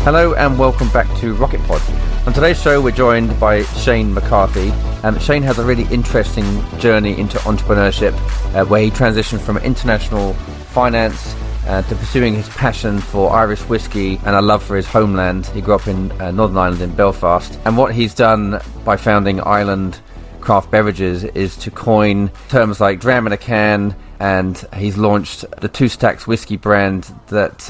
Hello and welcome back to Rocket Pod. On today's show we're joined by Shane McCarthy. Shane has a really interesting journey into entrepreneurship where he transitioned from international finance to pursuing his passion for Irish whiskey and a love for his homeland. He grew up in Northern Ireland in Belfast, and what he's done by founding Ireland Craft Beverages is to coin terms like Dram in a can, and he's launched the Stacks Whisky brand that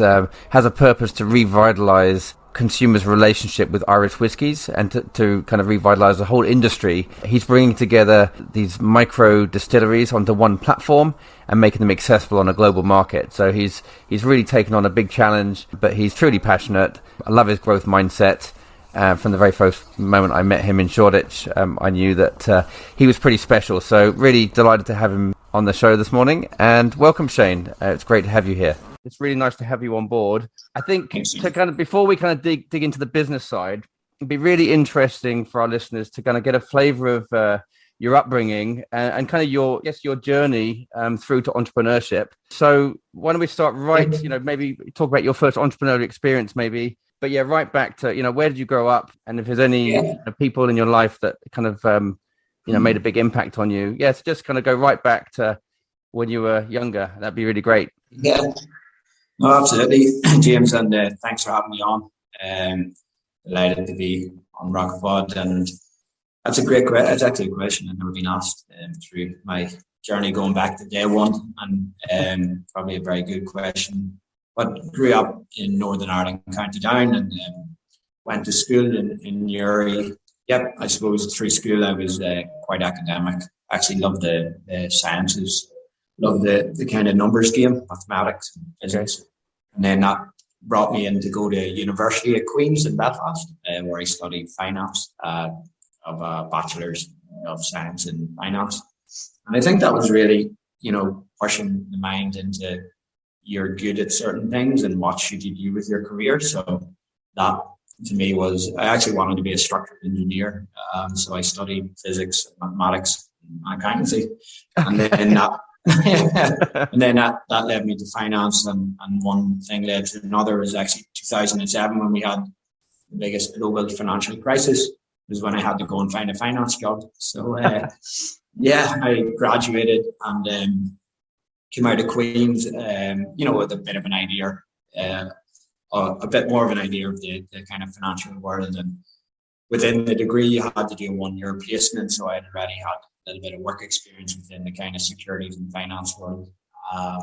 has a purpose to revitalise consumers' relationship with Irish whiskies and to kind of revitalise the whole industry. He's bringing together these micro distilleries onto one platform and making them accessible on a global market. So he's really taken on a big challenge, but he's truly passionate. I love his growth mindset. From the very first moment I met him in Shoreditch, I knew that he was pretty special. So really delighted to have him on the show this morning. And welcome, Shane. It's great to have you here. It's really nice to have you on board. I think to kind of, before we kind of dig into the business side, it'd be really interesting for our listeners to kind of get a flavour of your upbringing and kind of your journey through to entrepreneurship. So why don't we start maybe talk about your first entrepreneurial experience, maybe. But yeah, right back to, where did you grow up? And if there's any people in your life that kind of, made a big impact on you. Yes, just kind of go right back to when you were younger. That'd be really great. Yeah, no, absolutely, James. And thanks for having me on. Delighted to be on Rockford. And that's a great question. It's actually a question I've never been asked through my journey going back to day one. And probably a very good question. But grew up in Northern Ireland, County Down, and went to school in Uri. Yep, I suppose through school I was quite academic. Actually loved the sciences, loved the kind of numbers game, mathematics, and physics. Okay. And then that brought me in to go to University of Queen's in Belfast, where I studied finance, of a Bachelor's of Science in Finance. And I think that was really, pushing the mind into you're good at certain things and what should you do with your career. So that to me was, I actually wanted to be a structural engineer. So I studied physics, mathematics, and accountancy. And then that led me to finance, and one thing led to another. It was actually 2007 when we had the biggest global financial crisis. It was when I had to go and find a finance job. So I graduated and came out of Queen's, with a bit of an idea, a bit more of an idea of the kind of financial world. And within the degree, you had to do a 1-year placement. So I had already had a little bit of work experience within the kind of securities and finance world. I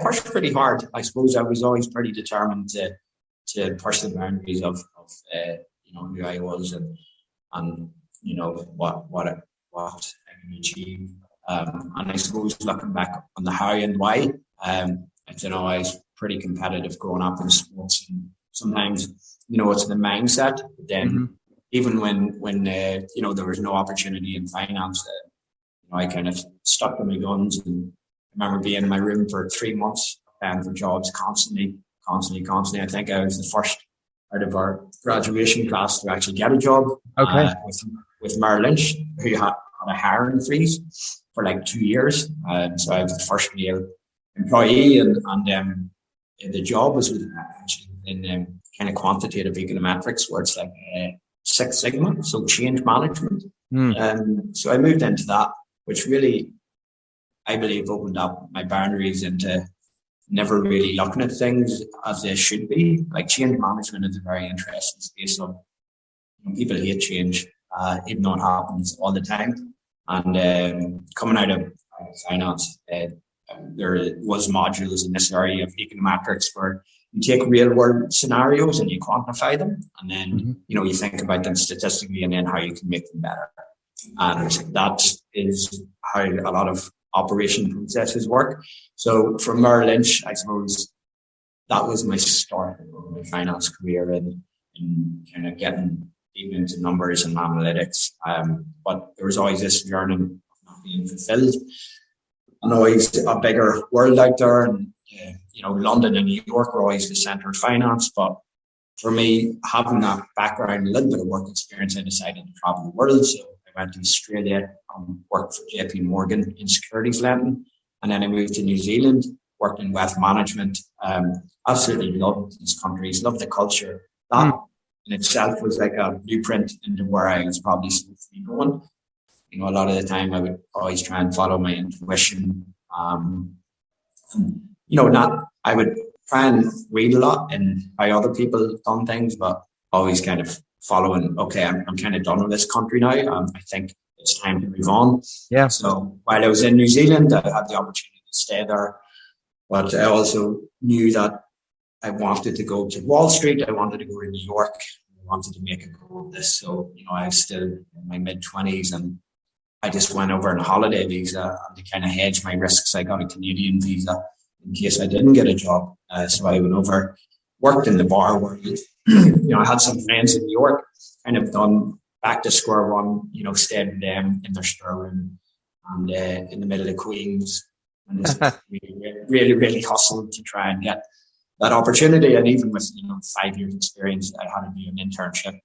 pushed pretty hard. I suppose I was always pretty determined to push the boundaries of who I was and what I can achieve. And I suppose looking back on the how and why, I was pretty competitive growing up in sports, and sometimes, it's the mindset. But then even when there was no opportunity in finance, I kind of stuck to my guns. And I remember being in my room for 3 months, applying for jobs constantly. I think I was the first out of our graduation class to actually get a job. Okay. With Merrill Lynch, who had a hiring freeze for like 2 years. So I was the first male employee, and the job was actually in kind of quantitative econometrics, where it's like Six Sigma, so change management. So I moved into that, which really, I believe, opened up my boundaries into never really looking at things as they should be. Like change management is a very interesting space. So people hate change, even though it happens all the time. And coming out of finance, there was modules in this area of econometrics where you take real world scenarios and you quantify them, and then you think about them statistically and then how you can make them better. And that is how a lot of operation processes work. So from Merrill Lynch, I suppose that was my start of my finance career in kind of getting deep into numbers and analytics. But there was always this yearning of not being fulfilled, and always a bigger world out there. And London and New York were always the centre of finance. But for me, having that background, a little bit of work experience, I decided to travel the world. So I went to Australia and worked for JP Morgan in securities lending. And then I moved to New Zealand worked in wealth management. Absolutely loved these countries, loved the culture. That in itself was like a blueprint into where I was probably supposed to be going. You know, a lot of the time I would always try and follow my intuition. I would try and read a lot and how other people have done things, but always kind of following, okay, I'm kind of done with this country now. I think it's time to move on. Yeah. So while I was in New Zealand, I had the opportunity to stay there, but I also knew that I wanted to go to Wall Street. I wanted to go to New York. I wanted to make a go of this. So, you know, I was still in my mid-20s and I just went over on a holiday visa, and to kind of hedge my risks, I got a Canadian visa in case I didn't get a job. So I went over, worked in the bar world. You know, I had some friends in New York, kind of done back to square one, you know, stayed with them in their storeroom and in the middle of Queens. And just really hustled to try and get that opportunity. And even with, you know, 5 years experience, I had to do an internship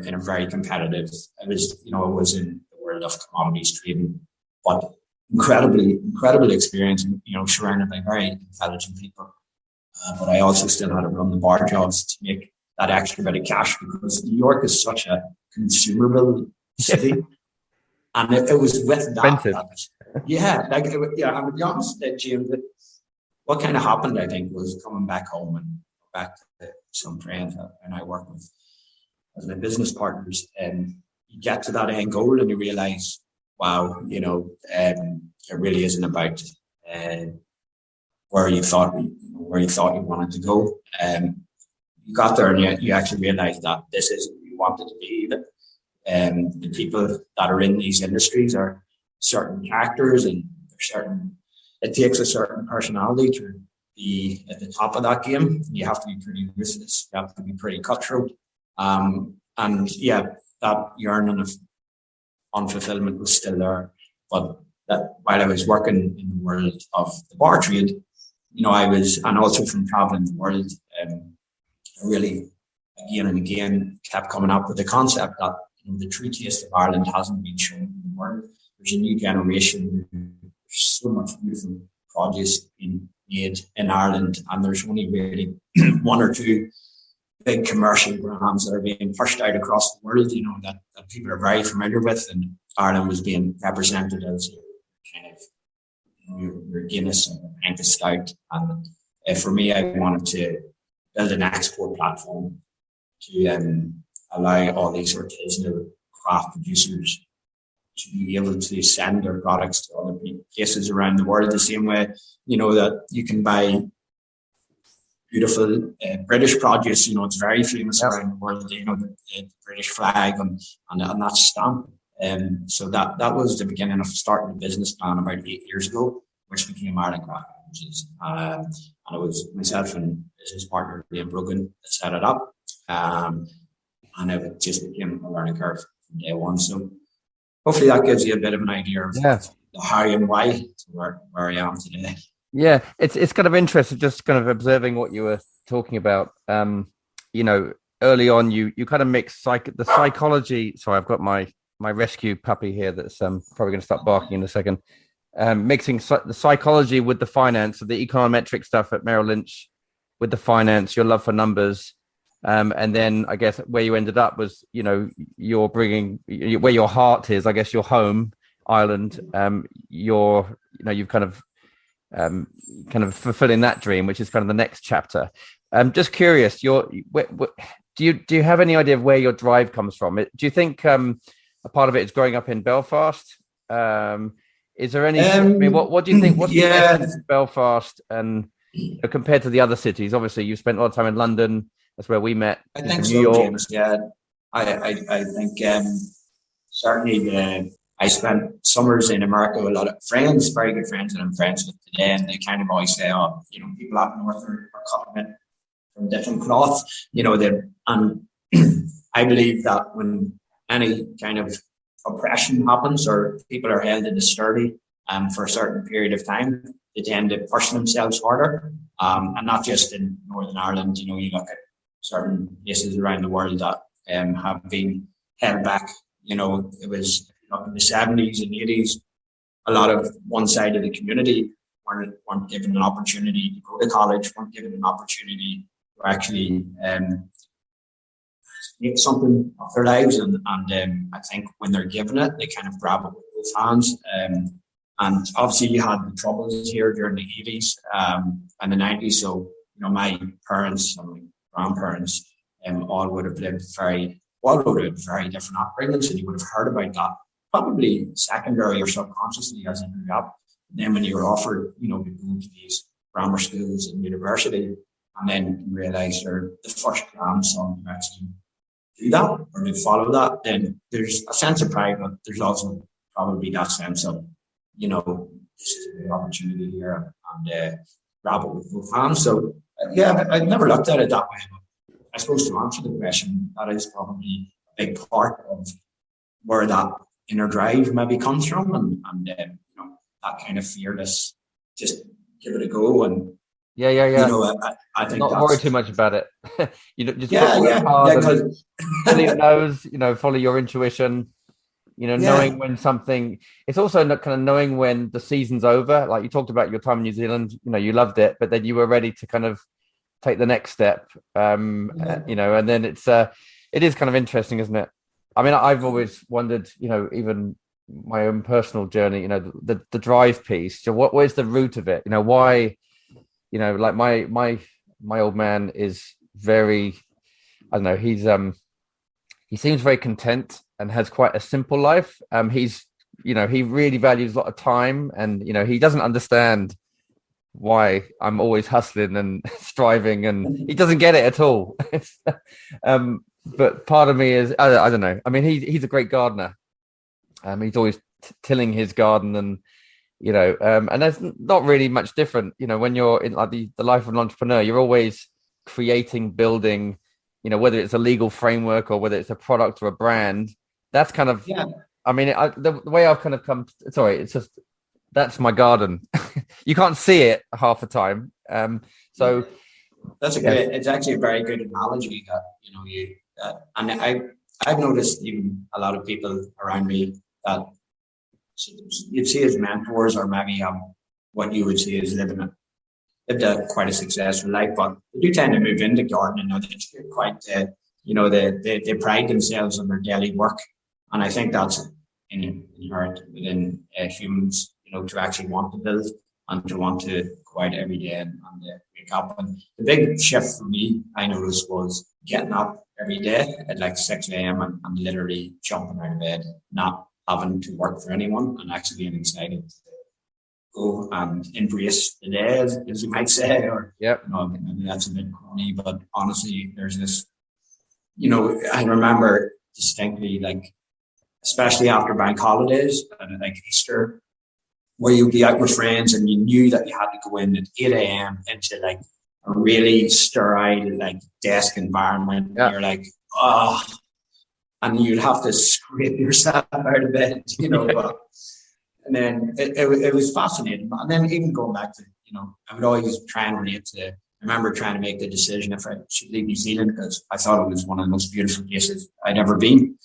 in a very competitive, I was in the world of commodities trading, but incredible experience, you know, surrounded by very intelligent people. But I also still had to run the bar jobs to make that extra bit of cash because New York is such a consumable city. And it was with that. I'm be honest, James, what kind of happened, I think, was coming back home and back to some friends and I work with as my business partners. And you get to that end goal and you realize, wow, you know, it really isn't about where you thought you wanted to go. You got there and you actually realized that this isn't what you wanted to be. The people that are in these industries are certain characters and it takes a certain personality to be at the top of that game. You have to be pretty ruthless. You have to be pretty cutthroat. That yearning of unfulfillment was still there. But that while I was working in the world of the bar trade, you know, and also from traveling the world, I really again and again kept coming up with the concept that, you know, the true taste of Ireland hasn't been shown in the world. There's a new generation. There's so much beautiful produce being made in Ireland, and there's only really one or two big commercial brands that are being pushed out across the world, you know, that people are very familiar with, and Ireland was being represented as kind of, you know, your Guinness and Anchor Stout. And for me, I wanted to build an export platform to allow all these artisanal craft producers to be able to send their products to other places around the world the same way, you know, that you can buy beautiful British produce. You know, it's very famous around the world, you know, the British flag and that stamp. So that was the beginning of starting a business plan about 8 years ago, which became Ireland Craft Beverages. And it was myself and business partner, Liam Brogan, that set it up. And it just became a learning curve from day one. So hopefully that gives you a bit of an idea of the how and why to where I am today. Yeah, it's kind of interesting, just kind of observing what you were talking about. You know, early on, you kind of mix the psychology. Sorry, I've got my rescue puppy here that's probably going to start barking in a second. Mixing the psychology with the finance, so the econometric stuff at Merrill Lynch with the finance, your love for numbers. And then I guess where you ended up was, you know, you're bringing where your heart is, I guess your home, Ireland. You've kind of fulfilling that dream, which is kind of the next chapter. Just curious, do you have any idea of where your drive comes from? Do you think a part of it is growing up in Belfast? Is there any? I mean, what do you think? What's the essence of Belfast and compared to the other cities? Obviously, you spent a lot of time in London. That's where we met. I think New York. James, yeah, I think certainly I spent summers in America with a lot of friends, very good friends that I'm friends with today, and they kind of always say, "Oh, you know, people up north are cutting it from different cloths." You know, and I believe that when any kind of oppression happens or people are held in a sturdy for a certain period of time, they tend to push themselves harder, and not just in Northern Ireland. You know, you look at certain places around the world that have been held back. You know, it was in the 70s and 80s, a lot of one side of the community weren't given an opportunity to go to college, weren't given an opportunity to actually make something of their lives. And I think when they're given it, they kind of grab it with both hands. And obviously you had the troubles here during the 80s and the 90s. So, my parents and my grandparents all would have lived very different upbringings, and you would have heard about that probably secondary or subconsciously as you grew up. And then when you were offered, to go to these grammar schools and university, and then you realise you're the first grandson to actually do that or to follow that, then there's a sense of pride, but there's also probably that sense of, this is a good opportunity here and grab it with both hands. So, I never looked at it that way. But I suppose to answer the question, that is probably a big part of where that inner drive maybe comes from, and that kind of fearless, just give it a go. And I think not worry too much about it. Just because follow your nose, follow your intuition. Knowing when something. It's also kind of knowing when the season's over. Like you talked about your time in New Zealand. You loved it, but then you were ready to kind of take the next step. And then it is kind of interesting, isn't it? I mean, I've always wondered, even my own personal journey, the drive piece. So what is the root of it? Why, like my old man is very, I don't know, he seems very content and has quite a simple life. He really values a lot of time, and, he doesn't understand why I'm always hustling and striving, and he doesn't get it at all. But part of me is, I don't know. I mean, he's a great gardener. He's always tilling his garden, and and that's not really much different. When you're in like the life of an entrepreneur, you're always creating, building. Whether it's a legal framework or whether it's a product or a brand. That's kind of. Yeah. I mean, the way I've kind of come. It's just that's my garden. You can't see it half the time. So that's a good. It's actually a very good analogy that and I've noticed even a lot of people around me that you'd see as mentors, or maybe what you would see as lived quite a successful life, but they do tend to move into gardening. They're quite, they pride themselves on their daily work, and I think that's inherent within humans, to actually want to build and to want to go out every day and wake up. And the big shift for me, I noticed, was getting up every day at like 6 a.m. and literally jumping out of bed, not having to work for anyone, and actually being excited to go and embrace the day, as you might say. Or maybe that's a bit corny, but honestly, there's this. I remember distinctly, like especially after bank holidays and like Easter, where you'd be out with friends and you knew that you had to go in at 8 a.m. into like a really sterile, like desk environment. Yeah. And you're like, oh, and you'd have to scrape yourself out of bed, and then it was fascinating. And then even going back to, I would always try and relate to, I remember trying to make the decision if I should leave New Zealand, because I thought it was one of the most beautiful places I'd ever been.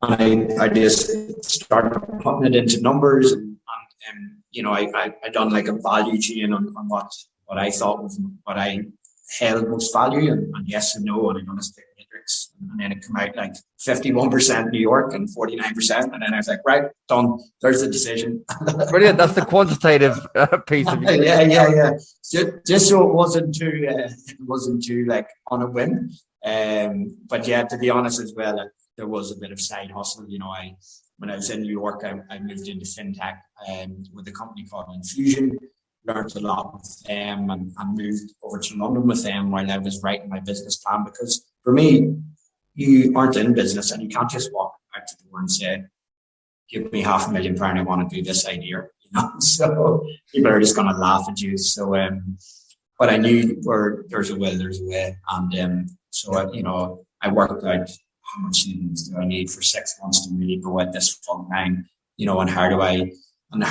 And I just started putting it into numbers, and I done like a value chain on what I thought was what I held most value, and yes and no, and I done a stick matrix, and then it came out like 51% New York and 49%, and then I was like, right, done. There's the decision. Brilliant. That's the quantitative piece of it. Yeah. Just so it wasn't too like on a whim. But yeah, to be honest as well, there was a bit of side hustle. When I was in New York, I moved into fintech with a company called Infusion. Learned a lot with them, and moved over to London with them while I was writing my business plan. Because for me, you aren't in business, and you can't just walk out to the door and say, "Give me £500,000, I want to do this idea." So people are just going to laugh at you. So, but I knew where there's a will, there's a way, and so I worked out how much savings do I need for 6 months to really go at this full time, and how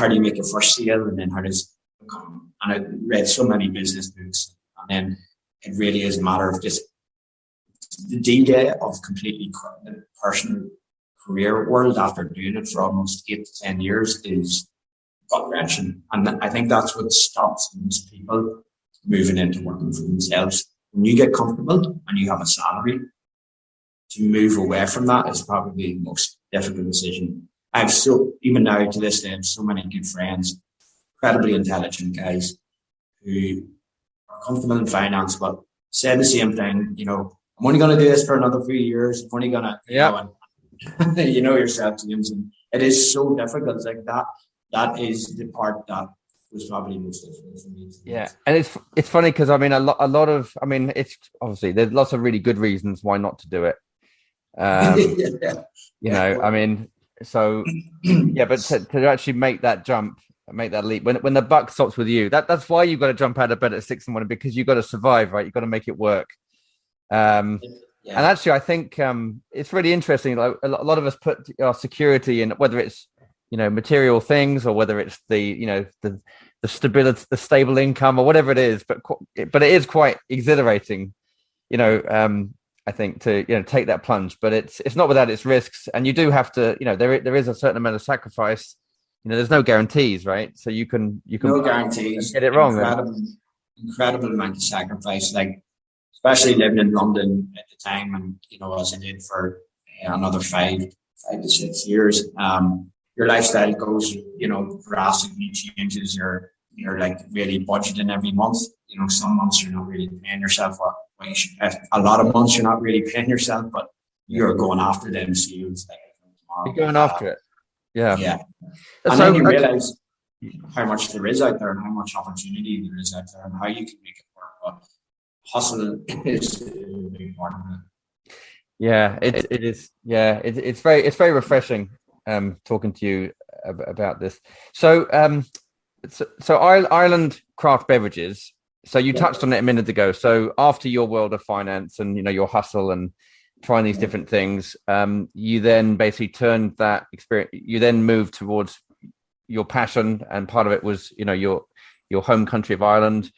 do you make your first sale, and then how does. And I read so many business books, and then it really is a matter of just the D-Day of completely personal career world after doing it for almost 8 to 10 years is gut wrenching. And I think that's what stops most people moving into working for themselves. When you get comfortable and you have a salary, to move away from that is probably the most difficult decision. Even now to this day, I have so many good friends, incredibly intelligent guys who are comfortable in finance, but say the same thing, I'm only going to do this for another few years. I'm only going to, you know yourself, James, and it is so difficult. It's like that. That is the part that was probably most difficult for me. Yeah, and it's funny because a lot of it's obviously there's lots of really good reasons why not to do it. So yeah, but to actually make that jump, make that leap when the buck stops with you, that's why you've got to jump out of bed at 6 a.m, because you've got to survive, right? You've got to make it work. And actually, I think it's really interesting. Like a lot of us put our security in, whether it's material things or whether it's the stability, the stable income or whatever it is. But it is quite exhilarating, I think, to take that plunge. But it's not without its risks, and you do have to. There is a certain amount of sacrifice. There's no guarantees, right? So you can no guarantees. Get it wrong. Incredible amount of sacrifice. Like, especially living in London at the time, and as I did for another 5 to 6 years, your lifestyle goes, drastically changes. You're like really budgeting every month. Some months you're not really paying yourself what you should. A lot of months you're not really paying yourself, but you're going after them sales. You're going after it. Yeah. Yeah. And then you realize how much there is out there and how much opportunity there is out there and how you can make it work. But hustle is a big part of it. Yeah, it is. Yeah, it's very refreshing talking to you about this. So Ireland Craft Beverages. So you touched on it a minute ago. So after your world of finance and your hustle and trying these different things, you then basically turned that experience. You then moved towards your passion, and part of it was your home country of Ireland,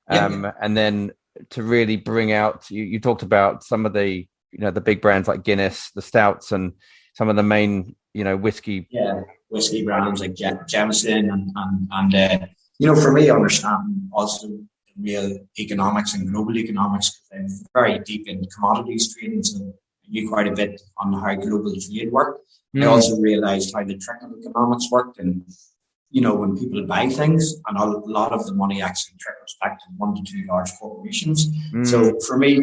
and then to really bring out. You talked about some of the the big brands like Guinness, the Stouts, and some of the main whiskey. Yeah, whiskey brands like Jameson and for me, understanding also the real economics and global economics. I'm very deep in commodities trading, so I knew quite a bit on how global trade worked. I also realized how the trickle economics worked, and when people buy things, and a lot of the money actually trickles back to 1 to 2 large corporations. So for me,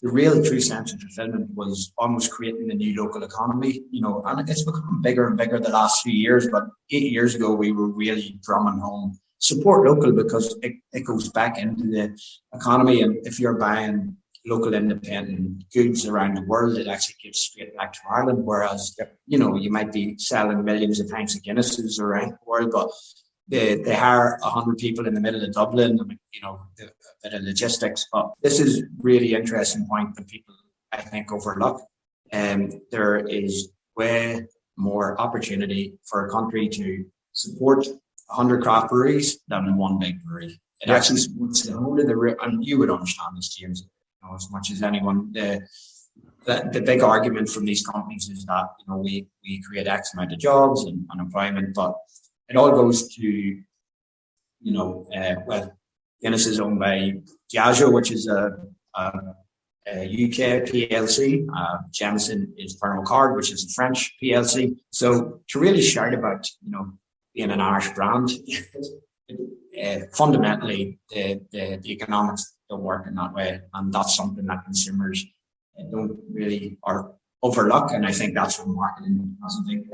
the real true sense of fulfillment was almost creating a new local economy, and it's become bigger and bigger the last few years. But 8 years ago, we were really drumming home support local, because it goes back into the economy. And if you're buying local independent goods around the world, it actually gives straight back to Ireland. Whereas, you might be selling millions of pints of Guinnesses around the world, but they hire 100 people in the middle of Dublin, a bit of logistics. But this is really interesting point that people, I think, overlook. There is way more opportunity for a country to support 100 craft breweries than one big brewery. It actually supports the whole of the, and you would understand this, James, as much as anyone. The big argument from these companies is that we create X amount of jobs and unemployment, but it all goes to Guinness is owned by Diageo, which is a UK PLC. Jameson is Pernod Ricard, which is a French PLC. So to really shout about being an Irish brand, fundamentally the economics don't work in that way, and that's something that consumers don't really overlook, and I think that's what marketing doesn't think.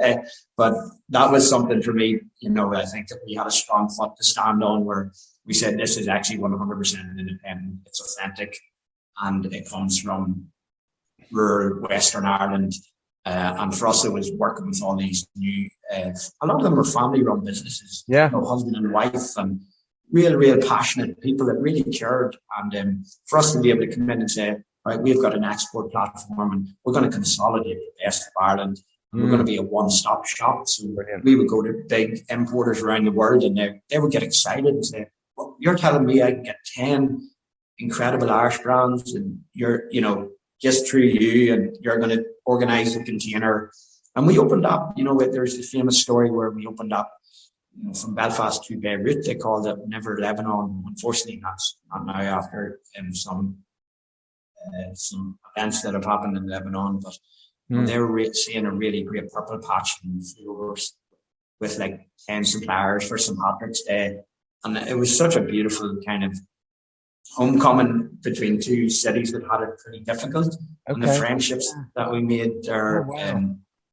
But that was something for me, I think that we had a strong foot to stand on, where we said this is actually 100% independent, it's authentic, and it comes from rural Western Ireland. And for us, it was working with all these new, a lot of them were family-run businesses, husband and wife, and real passionate people that really cared. And for us to be able to come in and say, right, we've got an export platform and we're going to consolidate the best of Ireland. We're going to be a one-stop shop. So we would go to big importers around the world, and they would get excited and say, well, you're telling me I can get 10 incredible Irish brands, and you're, just through you, and you're going to organize the container. And we opened up, there's the famous story where we opened up from Belfast to Beirut, they called it Never Lebanon. Unfortunately, that's not now after some events that have happened in Lebanon. But they were seeing a really great purple patch in flowers with like 10 suppliers for St. Patrick's Day. And it was such a beautiful kind of homecoming between two cities that had it pretty difficult. And the friendships that we made there,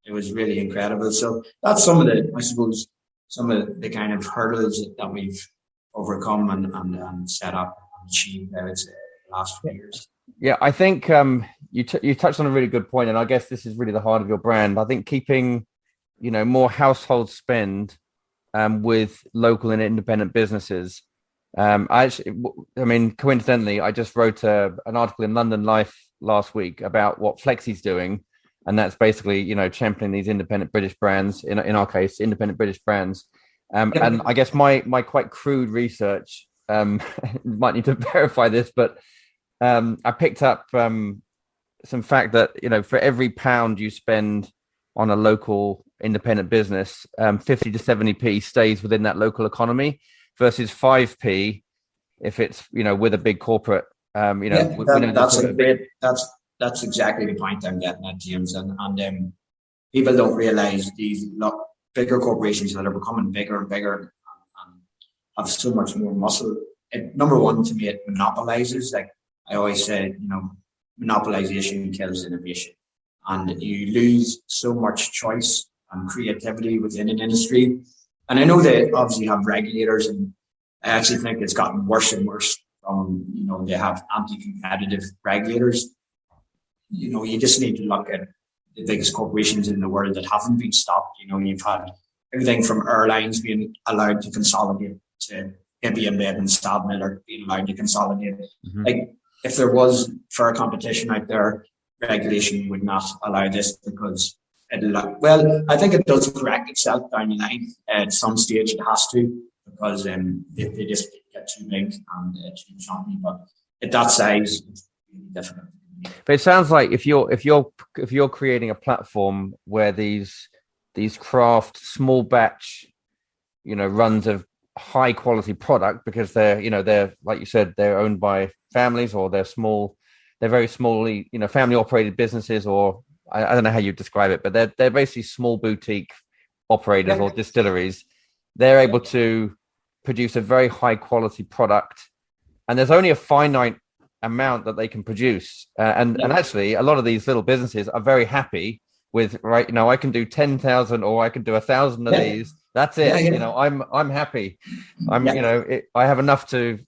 it was really incredible. So that's some of the kind of hurdles that we've overcome and set up and achieved, I would say, the last few years. Yeah, I think you touched on a really good point, and I guess this is really the heart of your brand. I think keeping, more household spend with local and independent businesses. Coincidentally, I just wrote an article in London Life last week about what Flexi's doing, and that's basically, championing these independent British brands. In our case, independent British brands. And I guess my quite crude research might need to verify this, but I picked up some fact that for every pound you spend on a local independent business, 50 to 70p stays within that local economy, versus 5p if it's with a big corporate. That's exactly the point I'm getting at, James. And people don't realize these bigger corporations that are becoming bigger and bigger and have so much more muscle. Number one, to me, it monopolizes. Like I always say, monopolization kills innovation, and you lose so much choice and creativity within an industry. And I know they obviously have regulators, and I actually think it's gotten worse and worse. They have anti-competitive regulators. You just need to look at the biggest corporations in the world that haven't been stopped. You've had everything from airlines being allowed to consolidate to Imperial and Stadmiller being allowed to consolidate. Mm-hmm. Like if there was fair competition out there, regulation would not allow this because I think it does correct itself down the line. At some stage it has to, because they just get too big and too chunky. But at that size, it's really difficult. But it sounds like if you're creating a platform where these craft small batch, runs of high quality product, because they're like you said, they're owned by families, or they're very smallly, family operated businesses, or I don't know how you describe it, but they're basically small boutique operators or distilleries. They're able to produce a very high quality product, and there's only a finite amount that they can produce. And actually, a lot of these little businesses are very happy with, I can do 10,000 or I can do 1,000 of these. That's it. I'm happy. I have enough to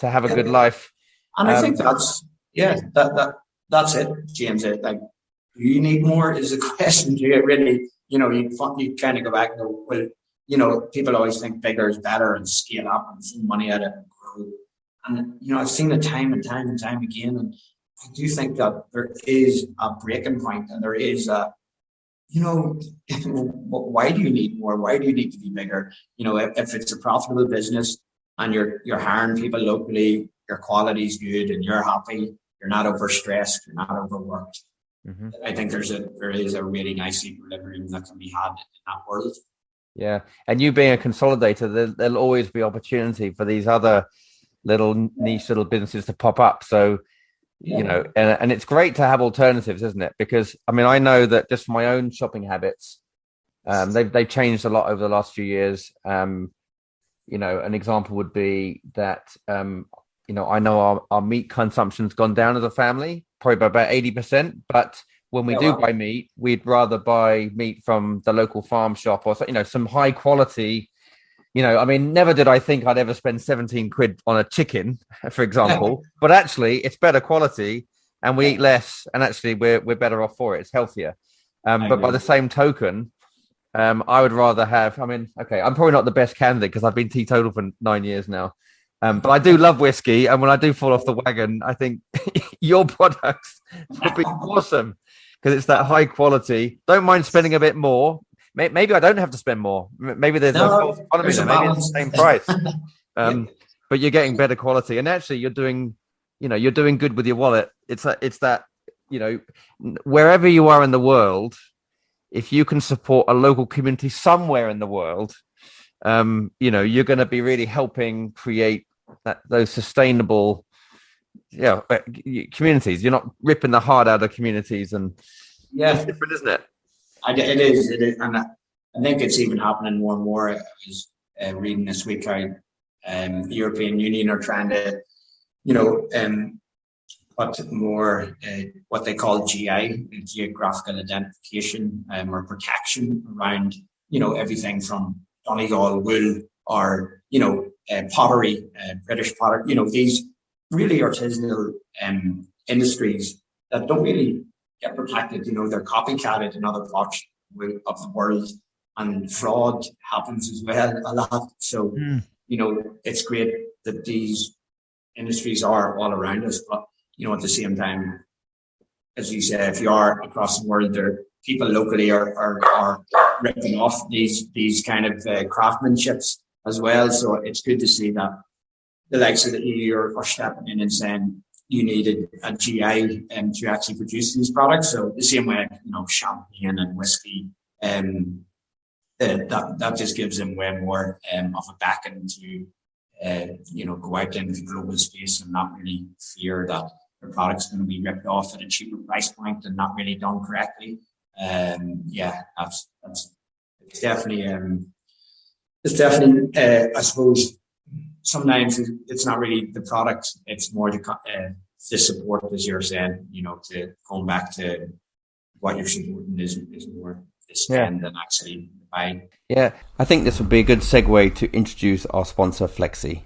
have a good life. And I think that's it, James. Like, do you need more is the question. Do you really, you kind of go back and go, well, people always think bigger is better and scale up and throw money at it and grow. And, I've seen it time and time and time again. And I do think that there is a breaking point, and there is why do you need more? Why do you need to be bigger? If it's a profitable business and you're hiring people locally, your quality is good and you're happy, you're not overstressed, you're not overworked. Mm-hmm. I think there is a really nice equilibrium that can be had in that world. Yeah. And you being a consolidator, there'll always be opportunity for these other little niche little businesses to pop up. So, and it's great to have alternatives, isn't it? Because I know that just my own shopping habits, they've changed a lot over the last few years. An example would be that, I know our meat consumption's gone down as a family, probably by about 80%. But when we buy meat, we'd rather buy meat from the local farm shop or, some high quality. Never did I think I'd ever spend 17 quid on a chicken, for example, but actually it's better quality and we eat less, and actually we're better off for it. It's healthier. But by the same token, I would rather have, I'm probably not the best candidate because I've been teetotal for 9 years now. But I do love whiskey. And when I do fall off the wagon, I think your products would be awesome because it's that high quality. Don't mind spending a bit more. Maybe I don't have to spend more. Maybe there's a false economy there. Maybe it's the same price. But you're getting better quality, and actually you're doing good with your wallet. It's that wherever you are in the world, if you can support a local community somewhere in the world, you're going to be really helping create those sustainable communities. You're not ripping the heart out of communities, and it's different, isn't it? It is, and I think it's even happening more and more. I was reading this week how the European Union are trying to, put more what they call GI, geographical identification or protection around, everything from Donegal wool or, pottery, British pottery, these really artisanal industries that don't really get protected. They're copycatted in other parts of the world, and fraud happens as well a lot. So, it's great that these industries are all around us, but, at the same time, as you say, if you are across the world, there people locally are ripping off these kind of craftsmanships as well. So it's good to see that the likes of the EU are stepping in and saying you needed a GI to actually produce these products. So the same way, champagne and whiskey, that just gives them way more of a backing to, go out into the global space and not really fear that their product's going to be ripped off at a cheaper price point and not really done correctly. That's it's definitely I suppose sometimes it's not really the product, it's more the support, as you're saying, to going back to what you're supporting is more the spend than actually buying. Yeah, I think this would be a good segue to introduce our sponsor, Flexi.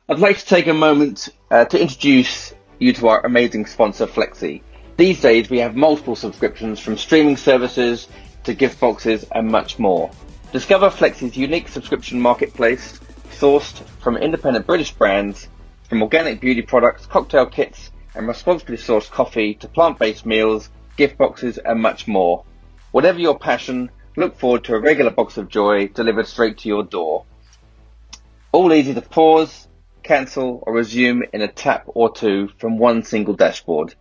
I'd like to take a moment to introduce you to our amazing sponsor, Flexi. These days we have multiple subscriptions, from streaming services to gift boxes and much more. Discover Flexi's unique subscription marketplace, sourced from independent British brands, from organic beauty products, cocktail kits and responsibly sourced coffee to plant-based meals, gift boxes and much more. Whatever your passion, look forward to a regular box of joy delivered straight to your door. All easy to pause, cancel or resume in a tap or two from one single dashboard.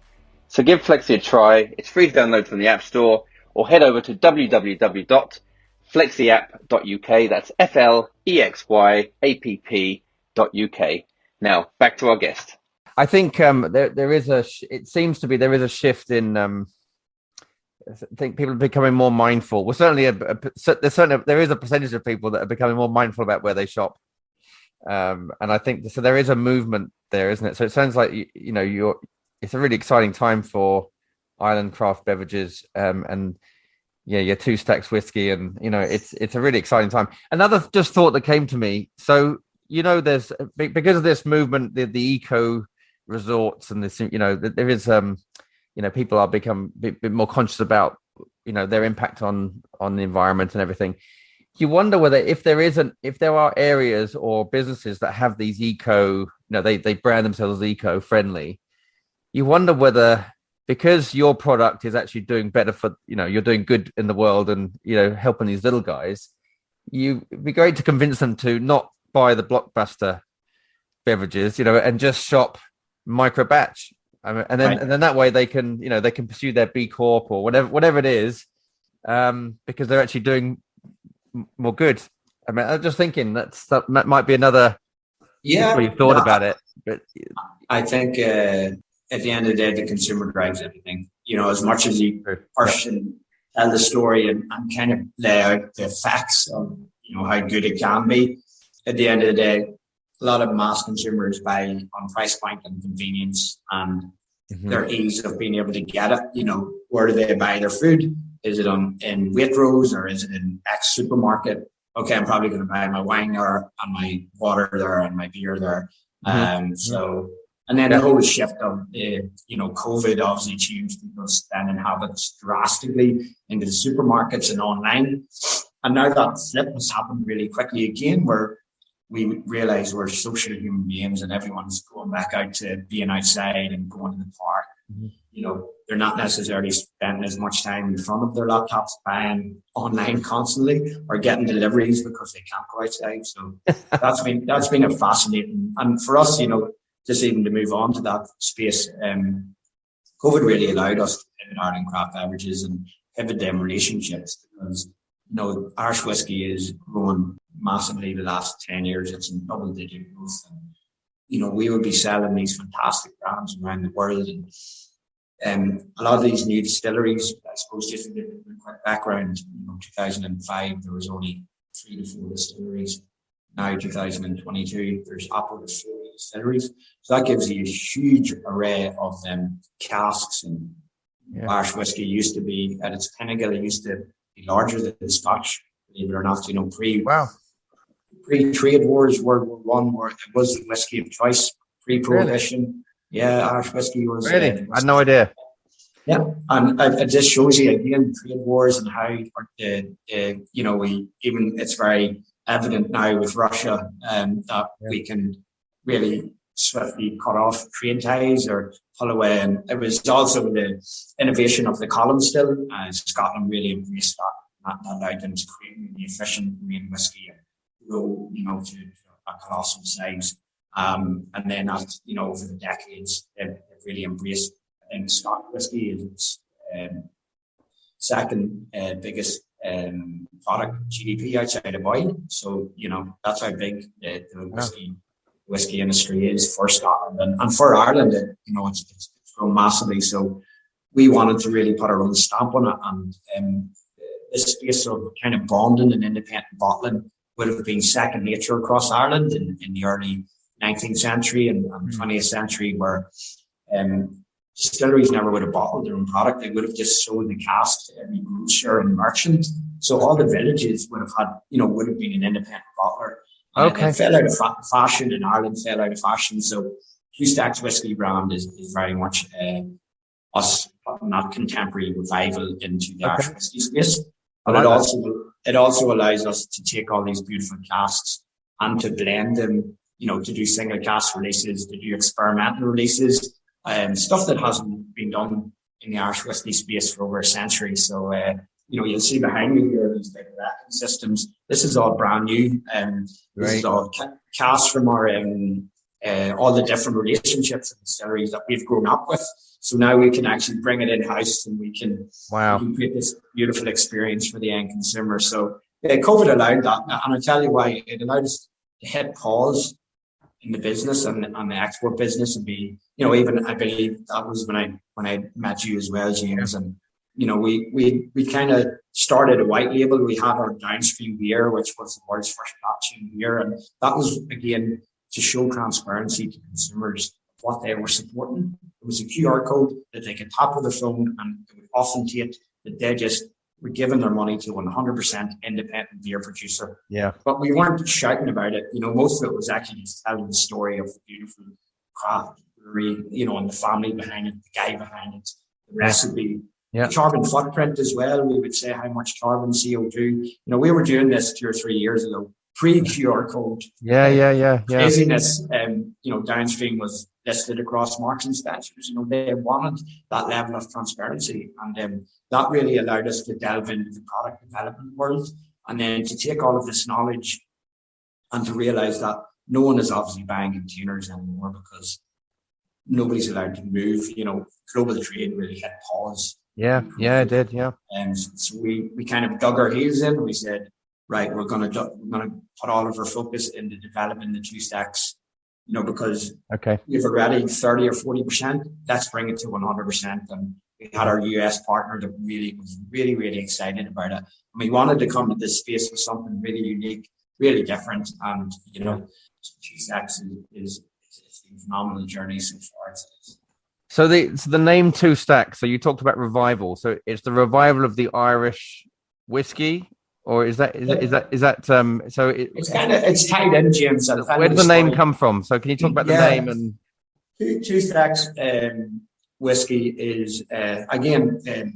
So give Flexi a try. It's free to download from the App Store, or head over to www.flexiapp.uk. That's FLEXYAPP.uk. Now back to our guest. I think there is a shift in. I think people are becoming more mindful. Well, certainly there is a percentage of people that are becoming more mindful about where they shop. And I think so. There is a movement there, isn't it? So it sounds like it's a really exciting time for Ireland Craft Beverages, and your two Stacks Whisky, and it's a really exciting time. Another just thought that came to me. So there's, because of this movement, the eco resorts and this, there is people are become a bit more conscious about their impact on the environment and everything. You wonder whether if there are areas or businesses that have these eco, they brand themselves as eco-friendly. You wonder whether, because your product is actually doing better for, you're doing good in the world and, helping these little guys, it'd be great to convince them to not buy the blockbuster beverages, and just shop micro batch. And then that way they can, they can pursue their B Corp or whatever it is, because they're actually doing more good. I mean, I'm just thinking that might be another. Yeah, you've thought about it, but I think at the end of the day, the consumer drives everything. As much as you person tell the story and kind of lay out the facts of how good it can be, at the end of the day, a lot of mass consumers buy on price point and convenience and their ease of being able to get it. Where do they buy their food? Is it in Waitrose, or is it in X supermarket? Okay, I'm probably going to buy my wine there and my water there and my beer there. And then the whole shift of COVID obviously changed people's spending habits drastically into the supermarkets and online. And now that flip has happened really quickly again, where we realize we're social human beings and everyone's going back out to being outside and going to the park. They're not necessarily spending as much time in front of their laptops buying online constantly or getting deliveries because they can't go outside. So that's been a fascinating, and for us, just even to move on to that space, COVID really allowed us to pivot Ireland Craft Beverages and pivot them relationships, because Irish whiskey is growing massively the last 10 years. It's in double-digit growth. And, we would be selling these fantastic brands around the world. And a lot of these new distilleries, I suppose, just to give a quick background, 2005, there was only 3 to 4 distilleries. Now, 2022, there's upward of 40 distilleries. So that gives you a huge array of casks. And Irish whiskey used to be, at its pinnacle, it used to be larger than Scotch, believe it or not, pre-trade wars, World War One, where it was the whiskey of choice, pre-prohibition. Really? Yeah, Irish whiskey was. Really? I had no idea. Yeah, and it just shows you again trade wars and how it's very evident now with Russia that we can really swiftly cut off trade ties or pull away. And it was also the innovation of the column still. Scotland really embraced that. That allowed them to create really efficient grain whiskey and grow, to a colossal size. And then as over the decades, they've really embraced. I think Scotch whiskey is its second biggest product GDP outside of oil. So that's how big the whiskey industry is for Scotland and for Ireland. It's grown massively. So we wanted to really put our own stamp on it, and this space of kind of bonding and independent bottling would have been second nature across Ireland in the early 19th century and 20th century, where distilleries never would have bottled their own product. They would have just sold the cask to every grocer and merchant. So all the villages would have had, would have been an independent bottler. Okay. It fell out of fashion in Ireland, fell out of fashion. So Stacks Whisky brand is very much us putting that contemporary revival into the Irish whiskey space. But it also allows us to take all these beautiful casks and to blend them, to do single cask releases, to do experimental releases, stuff that hasn't been done in the Irish whiskey space for over a century. So, you'll see behind me here these big racking systems. This is all brand new. This is all casks from our all the different relationships and distilleries that we've grown up with. So now we can actually bring it in-house and we can create this beautiful experience for the end consumer. So COVID allowed that. And I'll tell you why. It allowed us to hit pause in the business and the export business and be, even I believe that was when I met you as well, James. And, we kind of started a white label. We had our downstream beer, which was the world's first platine beer. And that was, again, to show transparency to consumers what they were supporting. It was a QR code that they could tap with their phone, and it would authenticate that they just were giving their money to 100% independent beer producer. Yeah. But we weren't shouting about it. Most of it was actually just telling the story of the beautiful craft brewery, and the family behind it, the guy behind it, the recipe, the carbon footprint as well. We would say how much carbon, CO2. We were doing this 2 or 3 years ago, pre-QR code. Craziness. Downstream was listed across Marks and Spencers. They wanted that level of transparency, and that really allowed us to delve into the product development world, and then to take all of this knowledge and to realize that no one is obviously buying containers anymore because nobody's allowed to move. Global trade really hit pause. It did. And so we kind of dug our heels in. We said, right, we're going to put all of our focus into developing the 2 stacks, because we've already 30 or 40%. Let's bring it to 100%. And we had our US partner that really was really, really excited about it. And we wanted to come to this space with something really unique, really different. And, 2 stacks is a phenomenal journey so far. So the name 2 Stacks. So you talked about revival. So it's the revival of the Irish whiskey. Or is that so? It's tied in, James. Where does the name come from? So can you talk about the name and 2 Stacks whiskey is again? I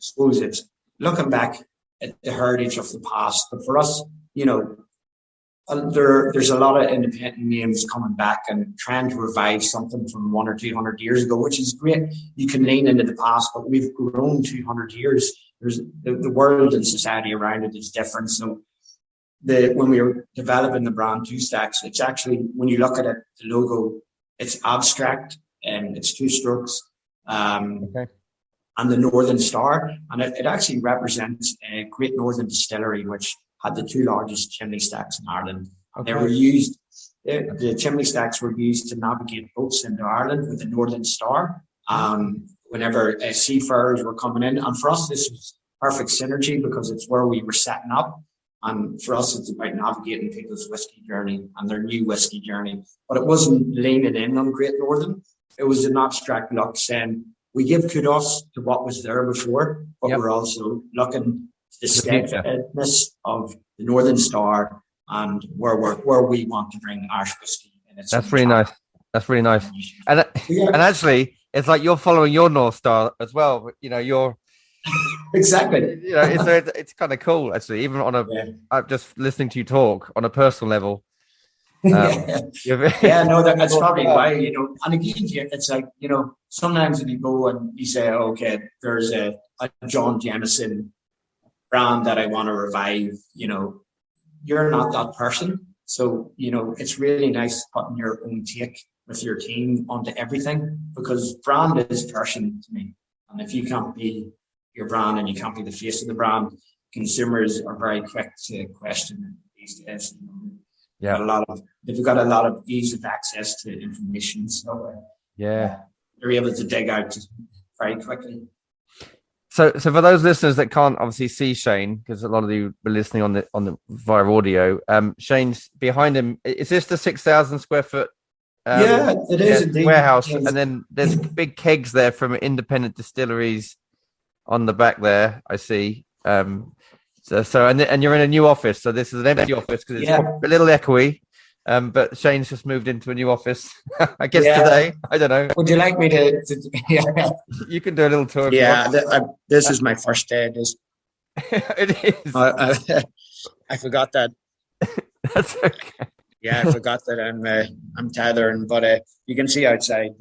suppose it's looking back at the heritage of the past. But for us, there's a lot of independent names coming back and trying to revive something from 100 or 200 years ago, which is great. You can lean into the past, but we've grown 200 years. There's the world and society around it is different. So when we were developing the brand 2 Stacks, it's actually, when you look at it, the logo, it's abstract and it's 2 strokes. And the Northern Star, and it actually represents a Great Northern Distillery, which had the two largest chimney stacks in Ireland. Okay. They were used, the chimney stacks were used to navigate boats into Ireland with the Northern Star. Whenever seafarers were coming in. And for us, this was perfect synergy because it's where we were setting up. And for us, it's about navigating people's whiskey journey and their new whiskey journey. But it wasn't leaning in on Great Northern. It was an abstract look saying, we give kudos to what was there before, but we're also looking at the steadfastness of the Northern Star and where we want to bring Irish whiskey. That's really nice. That's really nice. And actually, it's like you're following your North Star as well. You know, you're exactly. You know, it's kind of cool actually. Even on I'm just listening to you talk on a personal level. That's probably why, you know. And again, it's like, you know, sometimes when you go and you say, okay, there's a John Jameson brand that I want to revive, you know, you're not that person. So, you know, it's really nice putting your own take with your team onto everything, because brand is person to me. And if you can't be your brand and you can't be the face of the brand, consumers are very quick to question it these days. Yeah, they've got a lot of ease of access to information, so they're able to dig out very quickly. So for those listeners that can't obviously see Shane, because a lot of you are listening on the via audio, Shane's behind him. Is this the 6,000 square foot? It is indeed. Warehouse, and then there's big kegs there from independent distilleries on the back there. I see. So and you're in a new office. So this is an empty office because it's a little echoey. But Shane's just moved into a new office. I guess today. I don't know. Would you like me to You can do a little tour. This is my first day. It is. I forgot that. That's okay. Yeah, I forgot that I'm tethering, but you can see outside.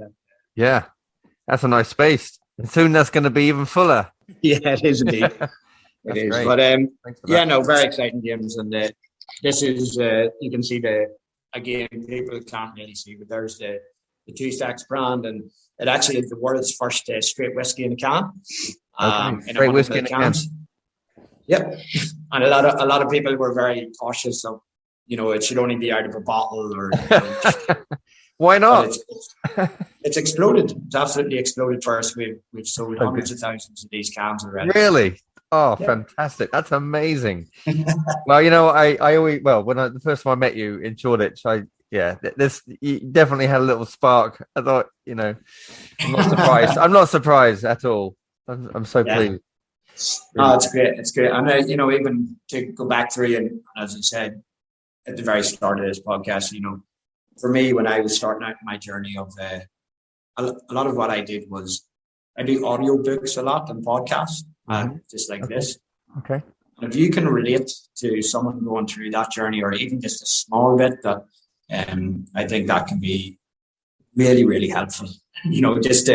Yeah, that's a nice space. And soon that's going to be even fuller. Yeah, it is indeed. It is. Great. But very exciting, James. And this is you can see again, people can't really see, but there's the Two Stacks brand, and it actually is the world's first straight whiskey in a can. Straight whiskey in a can. Yep. And a lot of people were very cautious of, you know, it should only be out of a bottle or. Why not? It's exploded. It's absolutely exploded for us. We've sold hundreds of thousands of these cans already. Really? Oh, fantastic! That's amazing. Well, you know, I always the first time I met you in Shoreditch, you definitely had a little spark. I thought, you know, I'm not surprised. I'm not surprised at all. I'm so pleased. Oh, it's great. It's great. And you know, even to go back through, and as I said at the very start of this podcast, you know, for me, when I was starting out my journey of a lot of what I did was I do audio books a lot and podcasts, just like this. Okay. And if you can relate to someone going through that journey, or even just a small bit, that I think that can be really, really helpful. You know, just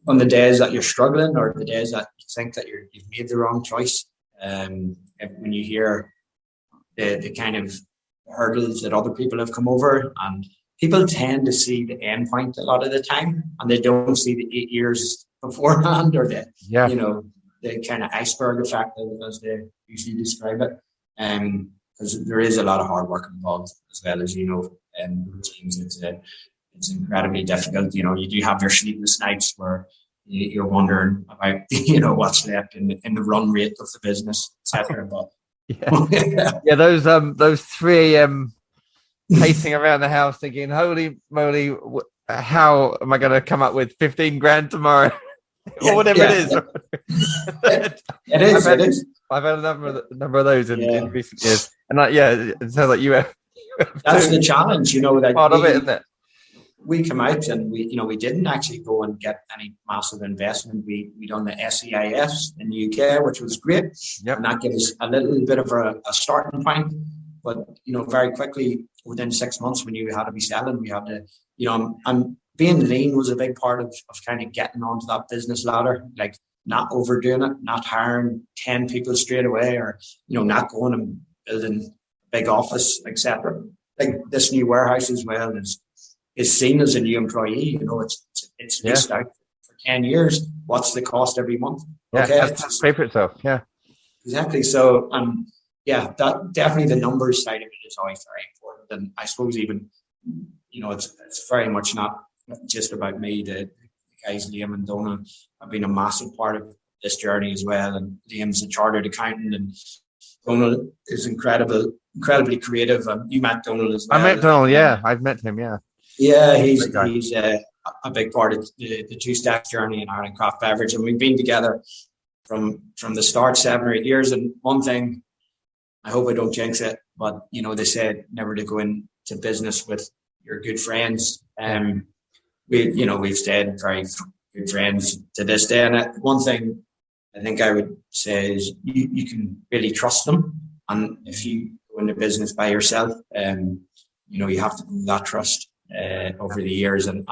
on the days that you're struggling, or the days that you think that you've made the wrong choice, when you hear the kind of hurdles that other people have come over, and people tend to see the end point a lot of the time, and they don't see the 8 years beforehand, or you know, the kind of iceberg effect, as they usually describe it. Because there is a lot of hard work involved, as well as, you know, routines. It's incredibly difficult. You know, you do have your sleepless nights where you're wondering about, you know, what's left in the run rate of the business, etc. But those 3 a.m. pacing around the house thinking, holy moly, how am I going to come up with 15 grand tomorrow? Or whatever it is. It is. I've had a number of those in recent years. And it sounds like you have that's the challenge, you know, that part of it, isn't it? We come out and we didn't actually go and get any massive investment. We done the SEIS in the UK, which was great. Yep. And that gave us a little bit of a starting point. But, you know, very quickly, within 6 months, we knew we had to be selling. We had to, you know, and being lean was a big part of kind of getting onto that business ladder, like not overdoing it, not hiring 10 people straight away, or, you know, not going and building a big office, etc. Like this new warehouse as well is seen as a new employee. You know, it's leased out for 10 years. What's the cost every month? Yeah, okay, that's pay for itself. Yeah, exactly. So, yeah, that definitely the numbers side of it is always very important. And I suppose even, it's very much not just about me. The guys, Liam and Donald, have been a massive part of this journey as well. And Liam's a chartered accountant, and Donald is incredibly creative. You met Donald as well. I met Donald, yeah. I've met him, yeah. Yeah, he's a big part of the two Stacks journey in Ireland Craft Beverage. And we've been together from the start, 7 or 8 years. And one thing, I hope I don't jinx it, but they said never to go into business with your good friends. We've stayed very good friends to this day. And one thing I think I would say is you can really trust them. And if you go into business by yourself, you have to build that trust over the years. And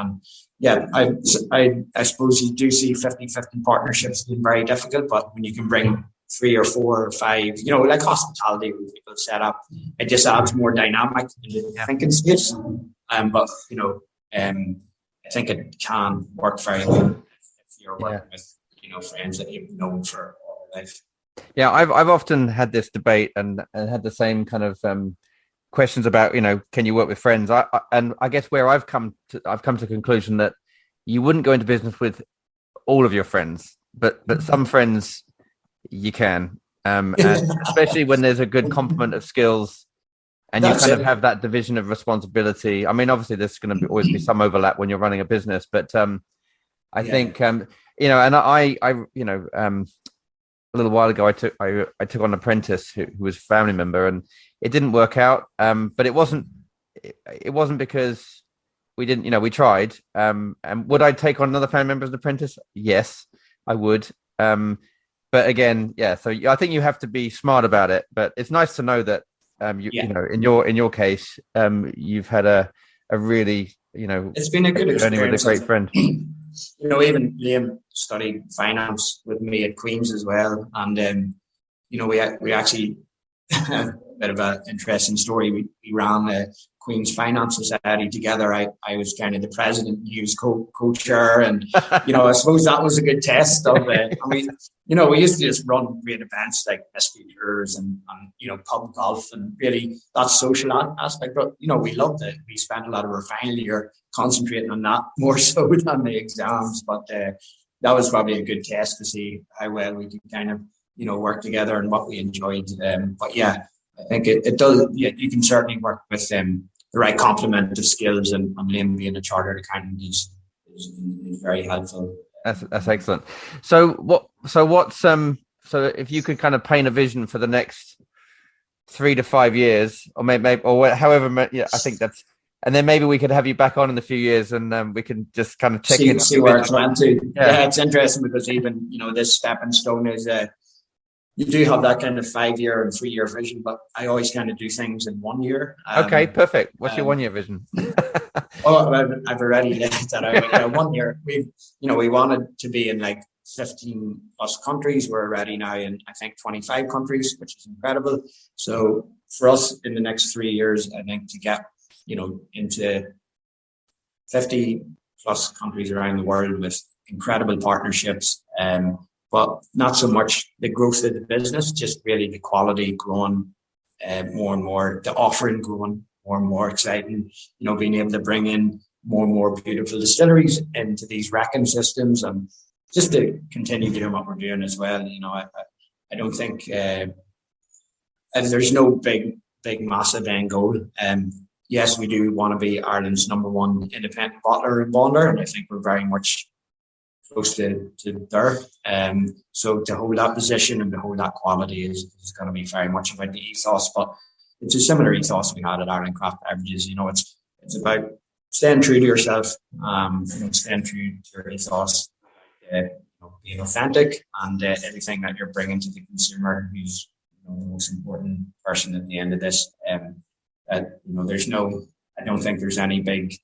yeah, I suppose you do see 50-50 partnerships being very difficult, but when you can bring 3 or 4 or 5, like hospitality when people set up, it just adds more dynamic in the thinking space. But I think it can work very well if you're working with friends that you've known for all your life. Yeah, I've often had this debate and had the same kind of questions about can you work with friends? I guess where I've come to the conclusion that you wouldn't go into business with all of your friends, but some friends you can, and especially when there's a good complement of skills, and you kind of have that division of responsibility. I mean, obviously there's going to always be some overlap when you're running a business, but I think and I a little while ago I took on an apprentice who was a family member, and it didn't work out. But it wasn't because we didn't, we tried. And would I take on another family member as an apprentice? Yes, I would. But again, so I think you have to be smart about it. But it's nice to know that in your case, you've had a really it's been a good experience with a great friend. Even Liam studied finance with me at Queen's as well, and we actually a bit of an interesting story. We ran the Queen's Finance Society together. I was kind of the president, he was co-chair, and I suppose that was a good test of it. I mean, we used to just run great events like whiskey tours and pub golf, and really that social aspect. But we loved it. We spent a lot of our final year concentrating on that more so than the exams. But that was probably a good test to see how well we could kind of work together and what we enjoyed. But yeah, I think it does. Yeah, you can certainly work with the right complement of skills, and Liam being a chartered accountant is very helpful. That's excellent. So if you could kind of paint a vision for the next 3 to 5 years, or maybe or however, I think that's. And then maybe we could have you back on in a few years, and we can just kind of check in. See where it's went to. Yeah, it's interesting because even this stepping stone is you do have that kind of 5-year and 3-year vision, but I always kind of do things in 1 year. Okay, perfect. What's your 1-year vision? I've already left that out. 1 year, we wanted to be in like 15 plus countries. We're already now in, I think, 25 countries, which is incredible. So for us in the next 3 years, I think to get into 50 plus countries around the world with incredible partnerships, but not so much the growth of the business, just really the quality growing more and more, the offering growing more and more exciting, being able to bring in more and more beautiful distilleries into these racking systems, and just to continue doing what we're doing as well. I don't think there's no big massive end goal. Yes, we do want to be Ireland's #1 independent bottler and bonder, and I think we're very much close to there. So to hold that position and to hold that quality is going to be very much about the ethos, but it's a similar ethos we had at Ireland Craft Beverages. It's about staying true to yourself, staying true to your ethos, being authentic, and everything that you're bringing to the consumer, who's the most important person at the end of this. I don't think there's any big,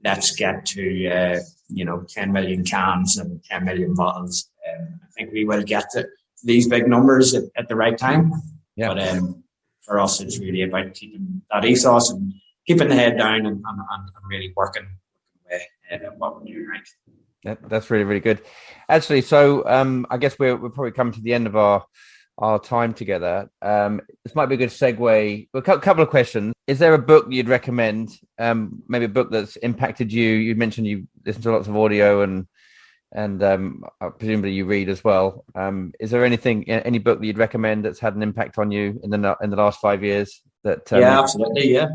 let's get to 10 million cans and 10 million bottles. I think we will get to these big numbers at the right time. Yeah. But for us, it's really about keeping that ethos and keeping the head down and really working away at what we're doing right. That's really, really good. Actually, so I guess we're probably coming to the end of our our time together, this might be a good segue. A couple of questions. Is there a book you'd recommend? Maybe a book that's impacted you? You mentioned you listen to lots of audio and presumably you read as well. Is there any book that you'd recommend that's had an impact on you in the last 5 years? Yeah, absolutely. Yeah.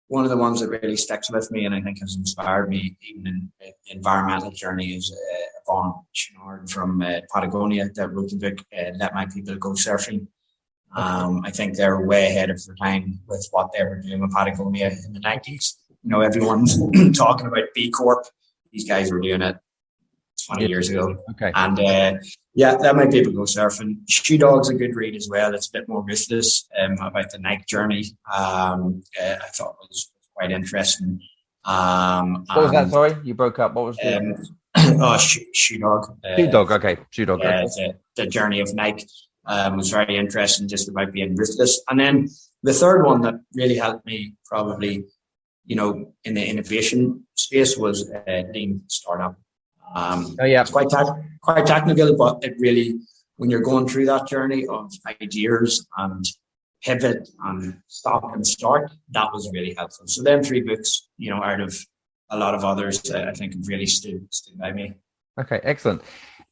One of the ones that really sticks with me and I think has inspired me even in the environmental journey is Yvon Chouinard from Patagonia that wrote the book, Let My People Go Surfing. I think they're way ahead of their time with what they were doing with Patagonia in the 90s. Everyone's talking about B Corp. These guys were doing it 20 years ago. Okay. And Let My People Go Surfing. Shoe Dog's a good read as well. It's a bit more ruthless about the Nike journey. I thought it was quite interesting. What was that? Sorry, you broke up. What was Shoe Dog. Shoe Dog, okay. Shoe Dog. Yeah, the journey of Nike was very interesting, just about being ruthless. And then the third one that really helped me probably, in the innovation space was Lean Startup. It's quite technical, but it really, when you're going through that journey of ideas and pivot and stop and start, that was really helpful. So them 3 books, out of a lot of others, I think have really stood by me. Okay, excellent.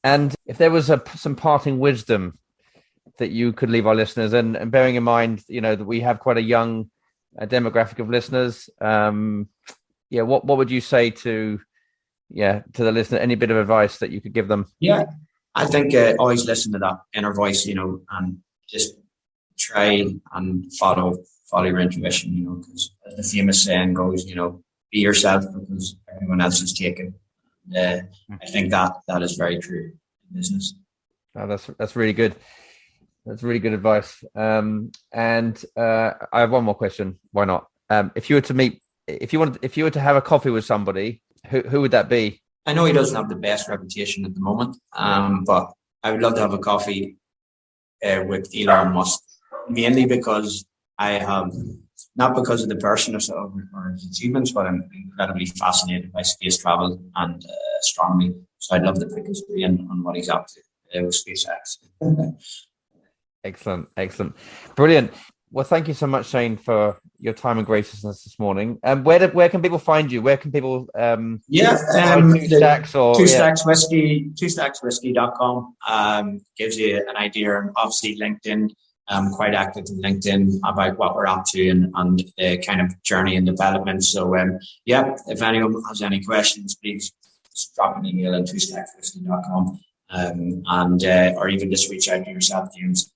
And if there was some parting wisdom that you could leave our listeners, and bearing in mind, that we have quite a young demographic of listeners, what would you say to the listener? Any bit of advice that you could give them? Yeah, I think always listen to that inner voice, and just try and follow your intuition, because as the famous saying goes, be yourself because everyone else is taken. I think that is very true in business. Oh, that's really good. That's really good advice. And I have one more question. Why not? If you were to have a coffee with somebody, who would that be? I know he doesn't have the best reputation at the moment, but I would love to have a coffee with Elon Musk, mainly because not because of the person or his achievements, but I'm incredibly fascinated by space travel and astronomy. So I'd love to pick his brain on what he's up to with SpaceX. Excellent. Brilliant. Well, thank you so much, Shane, for your time and graciousness this morning. Where can people find you? Where can people Stacks or Stacks Whisky, twostackswhisky.com gives you an idea, and obviously LinkedIn. I'm quite active in LinkedIn about what we're up to and the kind of journey and development. So if anyone has any questions, please just drop an email at twostackswhisky.com. Or even just reach out to yourself, James.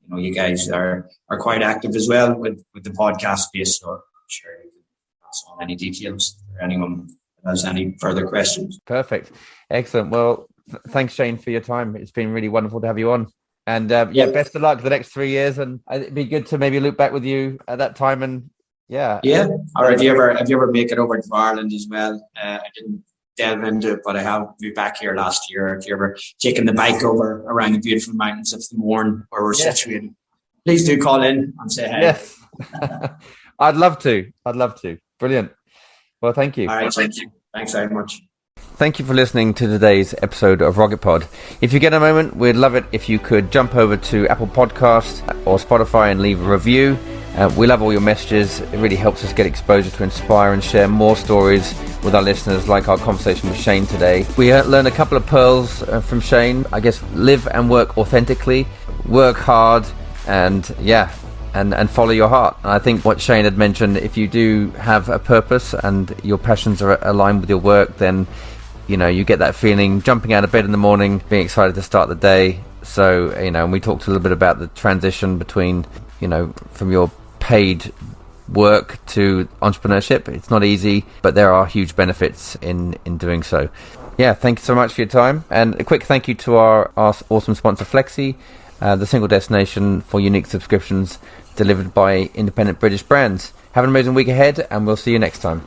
You guys are quite active as well with the podcast space, so I'm sure you can pass on any details for anyone that has any further questions. Perfect. Excellent. Well, thanks, Shane, for your time. It's been really wonderful to have you on. And best of luck for the next 3 years. And it'd be good to maybe look back with you at that time. And or if you ever make it over to Ireland as well, I didn't delve into it, but I have moved back here last year. If you're ever taking the bike over around the beautiful mountains of the Mourne where we're situated, please do call in and say hi. Yes. I'd love to. Brilliant. Well, thank you. All right, thank you. Thanks very much. Thank you for listening to today's episode of Rocket Pod. If you get a moment, we'd love it if you could jump over to Apple Podcasts or Spotify and leave a review. We love all your messages. It really helps us get exposure to inspire and share more stories with our listeners, like our conversation with Shane today. We learned a couple of pearls from Shane. I guess live and work authentically, work hard, and follow your heart. And I think what Shane had mentioned, if you do have a purpose and your passions are aligned with your work, then you get that feeling jumping out of bed in the morning, being excited to start the day. So, and we talked a little bit about the transition between, from your paid work to entrepreneurship. It's not easy, but there are huge benefits in doing so. Yeah, thank you so much for your time. And a quick thank you to our awesome sponsor, Flexi, the single destination for unique subscriptions delivered by independent British brands. Have an amazing week ahead, and we'll see you next time.